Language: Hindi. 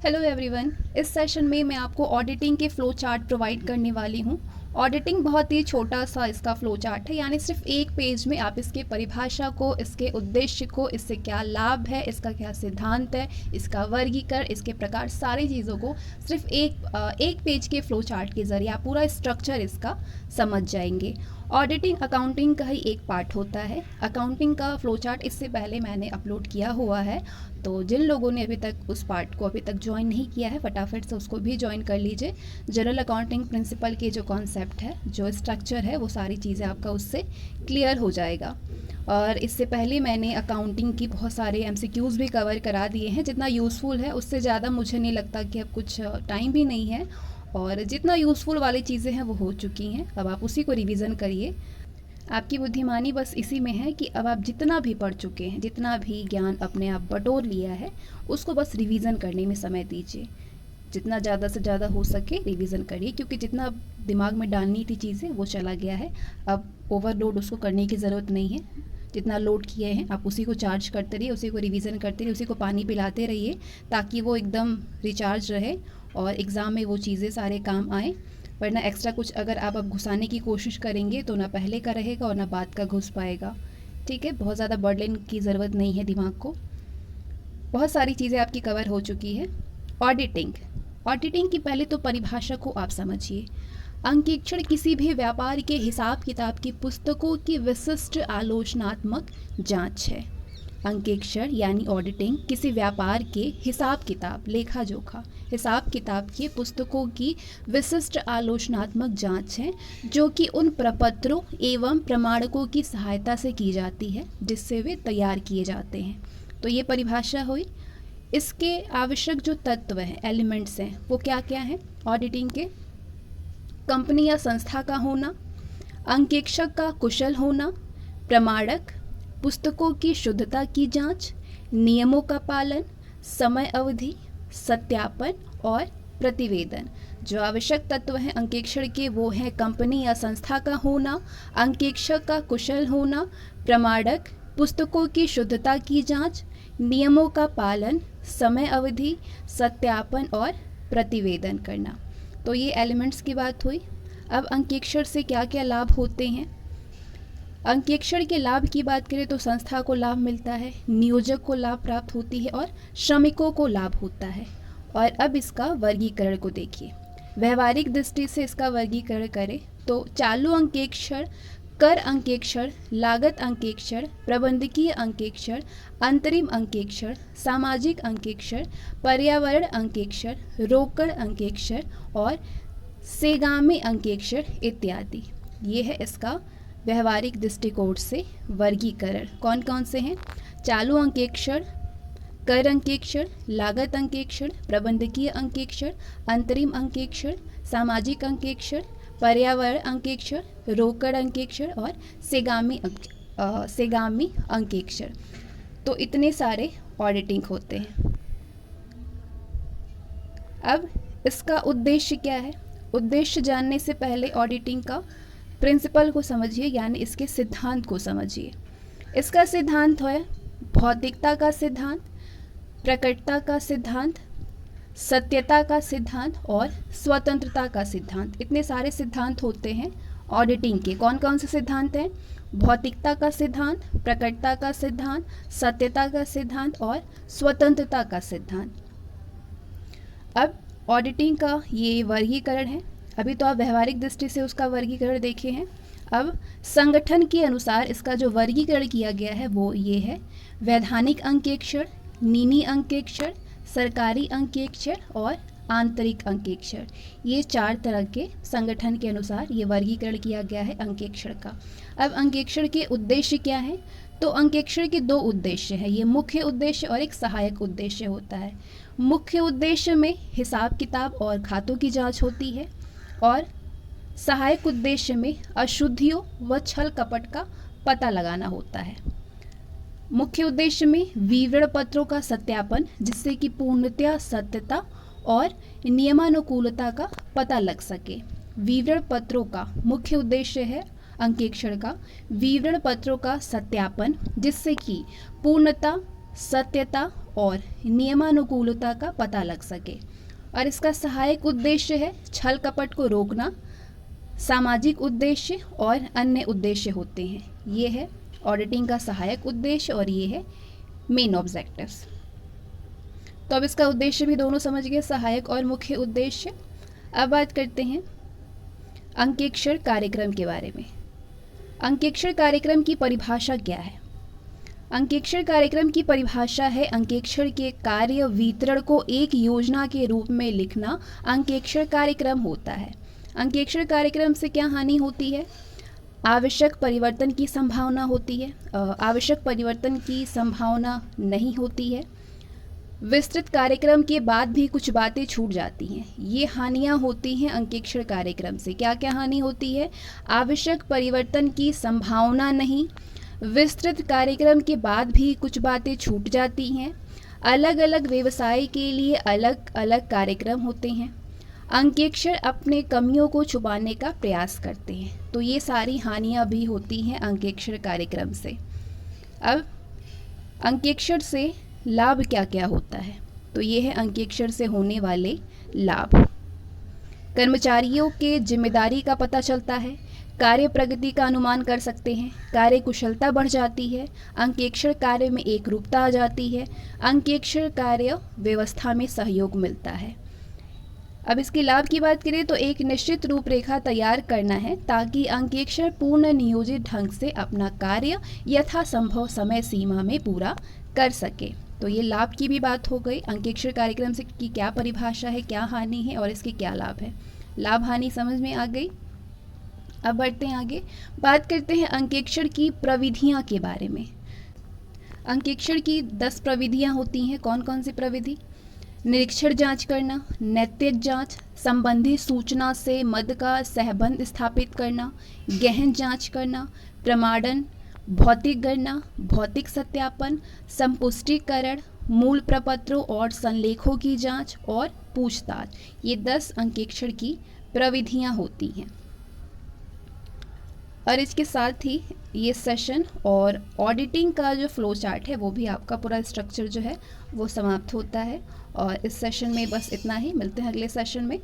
Hello everyone. इस सेशन में मैं आपको ऑडिटिंग के फ़्लो चार्ट प्रोवाइड करने वाली हूँ। ऑडिटिंग बहुत ही छोटा सा इसका फ़्लो चार्ट है, यानी सिर्फ एक पेज में आप इसके परिभाषा को, इसके उद्देश्य को, इससे क्या लाभ है, इसका क्या सिद्धांत है, इसका वर्गीकरण, इसके प्रकार, सारी चीज़ों को सिर्फ एक पेज के फ़्लो चार्ट के ज़रिए आप पूरा स्ट्रक्चर इसका समझ जाएंगे। ऑडिटिंग अकाउंटिंग का ही एक पार्ट होता है। अकाउंटिंग का फ़्लो चार्ट इससे पहले मैंने अपलोड किया हुआ है, तो जिन लोगों ने अभी तक उस पार्ट को अभी तक ज्वाइन नहीं किया है, फटाफट से उसको भी ज्वाइन कर लीजिए। जनरल अकाउंटिंग प्रिंसिपल के जो कॉन्सेप्ट है, जो स्ट्रक्चर है, वो सारी चीज़ें आपका उससे क्लियर हो जाएगा। और इससे पहले मैंने अकाउंटिंग की बहुत सारे एमसीक्यूज़ भी कवर करा दिए हैं। जितना यूज़फुल है उससे ज़्यादा मुझे नहीं लगता कि अब कुछ टाइम भी नहीं है, और जितना यूज़फुल वाली चीज़ें हैं वो हो चुकी हैं। अब आप उसी को रिवीज़न करिए। आपकी बुद्धिमानी बस इसी में है कि अब आप जितना भी पढ़ चुके हैं, जितना भी ज्ञान अपने आप बटोर लिया है, उसको बस रिवीज़न करने में समय दीजिए। जितना ज़्यादा से ज़्यादा हो सके रिवीज़न करिए, क्योंकि जितना दिमाग में डालनी थी चीज़ें वो चला गया है। अब ओवरलोड उसको करने की ज़रूरत नहीं है। जितना लोड किए हैं आप उसी को चार्ज करते रहिए, उसी को रिवीज़न करते रहिए, उसी को पानी पिलाते रहिए, ताकि वो एकदम रिचार्ज रहे और एग्ज़ाम में वो चीज़ें सारे काम आएँ। वरना एक्स्ट्रा कुछ अगर आप अब घुसाने की कोशिश करेंगे तो ना पहले का रहेगा और ना बाद का घुस पाएगा। ठीक है, बहुत ज़्यादा बर्डन की ज़रूरत नहीं है दिमाग को। बहुत सारी चीज़ें आपकी कवर हो चुकी है। ऑडिटिंग की पहले तो परिभाषा को आप समझिए। अंकेक्षण किसी भी व्यापार के हिसाब किताब की पुस्तकों की विशिष्ट आलोचनात्मक जांच है। अंकेक्षण यानी ऑडिटिंग किसी व्यापार के हिसाब किताब, लेखा जोखा, हिसाब किताब की पुस्तकों की विशिष्ट आलोचनात्मक जांच है, जो कि उन प्रपत्रों एवं प्रमाणकों की सहायता से की जाती है जिससे वे तैयार किए जाते हैं। तो ये परिभाषा हुई। इसके आवश्यक जो तत्व हैं, एलिमेंट्स हैं, वो क्या क्या हैं ऑडिटिंग के? कंपनी या संस्था का होना, अंकेक्षक का कुशल होना, प्रमाणक, पुस्तकों की शुद्धता की जांच, नियमों का पालन, समय अवधि, सत्यापन और प्रतिवेदन। जो आवश्यक तत्व हैं अंकेक्षण के वो हैं कंपनी या संस्था का होना, अंकेक्षक का कुशल होना, प्रमाणक, पुस्तकों की शुद्धता की जांच, नियमों का पालन, समय अवधि, सत्यापन और प्रतिवेदन करना। तो ये एलिमेंट्स की बात हुई। अब अंकेक्षण से क्या क्या लाभ होते हैं? अंकेक्षण के लाभ की बात करें तो संस्था को लाभ मिलता है, नियोजक को लाभ प्राप्त होती है और श्रमिकों को लाभ होता है। और अब इसका वर्गीकरण को देखिए। व्यवहारिक दृष्टि से इसका वर्गीकरण करें तो चालू अंकेक्षण, कर अंकेक्षण, लागत अंकेक्षण, प्रबंधकीय अंकेक्षण, अंतरिम अंकेक्षण, सामाजिक अंकेक्षण, पर्यावरण अंकेक्षण, रोकड़ अंकेक्षण और सेगामी अंकेक्षण इत्यादि। ये है इसका व्यवहारिक दृष्टिकोण से वर्गीकरण। कौन कौन से हैं? चालू अंकेक्षण, कर अंकेक्षण, लागत अंकेक्षण, प्रबंधकीय अंकेक्षण, अंतरिम अंकेक्षण, सामाजिक अंकेक्षण, पर्यावरण अंकेक्षण, रोकड़ अंकेक्षण और सेगामी अंकेक्षण। तो इतने सारे ऑडिटिंग होते हैं। अब इसका उद्देश्य क्या है? उद्देश्य जानने से पहले ऑडिटिंग का प्रिंसिपल को समझिए, यानी इसके सिद्धांत को समझिए। इसका सिद्धांत है भौतिकता का सिद्धांत, प्रकटता का सिद्धांत, सत्यता का सिद्धांत और स्वतंत्रता का सिद्धांत। इतने सारे सिद्धांत होते हैं ऑडिटिंग के। कौन कौन से सिद्धांत हैं? भौतिकता का सिद्धांत, प्रकटता का सिद्धांत, सत्यता का सिद्धांत और स्वतंत्रता का सिद्धांत। अब ऑडिटिंग का ये वर्गीकरण है। अभी तो आप व्यवहारिक दृष्टि से उसका वर्गीकरण देखे हैं। अब संगठन के अनुसार इसका जो वर्गीकरण किया गया है वो ये है: वैधानिक अंकेक्षण, नीति अंकेक्षण, सरकारी अंकेक्षण और आंतरिक अंकेक्षण। ये 4 तरह के संगठन के अनुसार ये वर्गीकरण किया गया है अंकेक्षण का। अब अंकेक्षण के उद्देश्य क्या है? तो अंकेक्षण के 2 उद्देश्य हैं। ये मुख्य उद्देश्य और एक सहायक उद्देश्य होता है। मुख्य उद्देश्य में हिसाब किताब और खातों की जांच होती है, और सहायक उद्देश्य में अशुद्धियों व छल कपट का पता लगाना होता है। मुख्य उद्देश्य में विवरण पत्रों का सत्यापन, जिससे कि पूर्णतया सत्यता और नियमानुकूलता का पता लग सके। विवरण पत्रों का मुख्य उद्देश्य है अंकेक्षण का विवरण पत्रों का सत्यापन, जिससे कि पूर्णता, सत्यता और नियमानुकूलता का पता लग सके। और इसका सहायक उद्देश्य है छल कपट को रोकना, सामाजिक उद्देश्य और अन्य उद्देश्य होते हैं। ये है ऑडिटिंग का सहायक उद्देश्य और ये है मेन ऑब्जेक्टिव्स। तो अब इसका उद्देश्य भी दोनों समझ गए, सहायक और मुख्य उद्देश्य। अब बात करते हैं अंकेक्षण कार्यक्रम के बारे में। अंकेक्षण कार्यक्रम की परिभाषा क्या है? अंकेक्षण कार्यक्रम की परिभाषा है अंकेक्षण के कार्य वितरण को एक योजना के रूप में लिखना अंकेक्षण कार्यक्रम होता है। अंकेक्षण कार्यक्रम से क्या हानि होती है? आवश्यक परिवर्तन की संभावना होती है, आवश्यक परिवर्तन की संभावना नहीं होती है। विस्तृत कार्यक्रम के बाद भी कुछ बातें छूट जाती हैं, ये हानियां होती हैं अंकेक्षण कार्यक्रम से। क्या क्या हानि होती है? आवश्यक परिवर्तन की संभावना नहीं, विस्तृत कार्यक्रम के बाद भी कुछ बातें छूट जाती हैं, अलग अलग व्यवसाय के लिए अलग अलग कार्यक्रम होते हैं, अंकेक्षण अपने कमियों को छुपाने का प्रयास करते हैं। तो ये सारी हानियां भी होती हैं अंकेक्षण कार्यक्रम से। अब अंकेक्षण से लाभ क्या क्या होता है? तो ये है अंकेक्षण से होने वाले लाभ। कर्मचारियों के जिम्मेदारी का पता चलता है, कार्य प्रगति का अनुमान कर सकते हैं, कार्य कुशलता बढ़ जाती है, अंकेक्षण कार्य में एक रूपता आ जाती है, अंकेक्षण कार्य व्यवस्था में सहयोग मिलता है। अब इसके लाभ की बात करें तो एक निश्चित रूपरेखा तैयार करना है ताकि अंकेक्षण पूर्ण नियोजित ढंग से अपना कार्य यथासंभव समय सीमा में पूरा कर सके। तो ये लाभ की भी बात हो गई, अंकेक्षण कार्यक्रम से की क्या परिभाषा है, क्या हानि है और इसके क्या लाभ है। लाभ हानि समझ में आ गई। अब बढ़ते हैं आगे, बात करते हैं अंकेक्षण की प्रविधियां के बारे में। अंकेक्षण की 10 प्रविधियां होती हैं। कौन कौन सी प्रविधि? निरीक्षण जांच करना, नैतिक जांच, संबंधी सूचना से मद का सहबंध स्थापित करना, गहन जांच करना, प्रमाणन, भौतिक गणना, भौतिक सत्यापन, संपुष्टिकरण, मूल प्रपत्रों और संलेखों की जांच और पूछताछ। ये 10 अंकेक्षण की प्रविधियां होती हैं। और इसके साथ ही ये सेशन और ऑडिटिंग का जो फ्लो चार्ट है वो भी आपका पूरा स्ट्रक्चर जो है वो समाप्त होता है। और इस सेशन में बस इतना ही, मिलते हैं अगले सेशन में।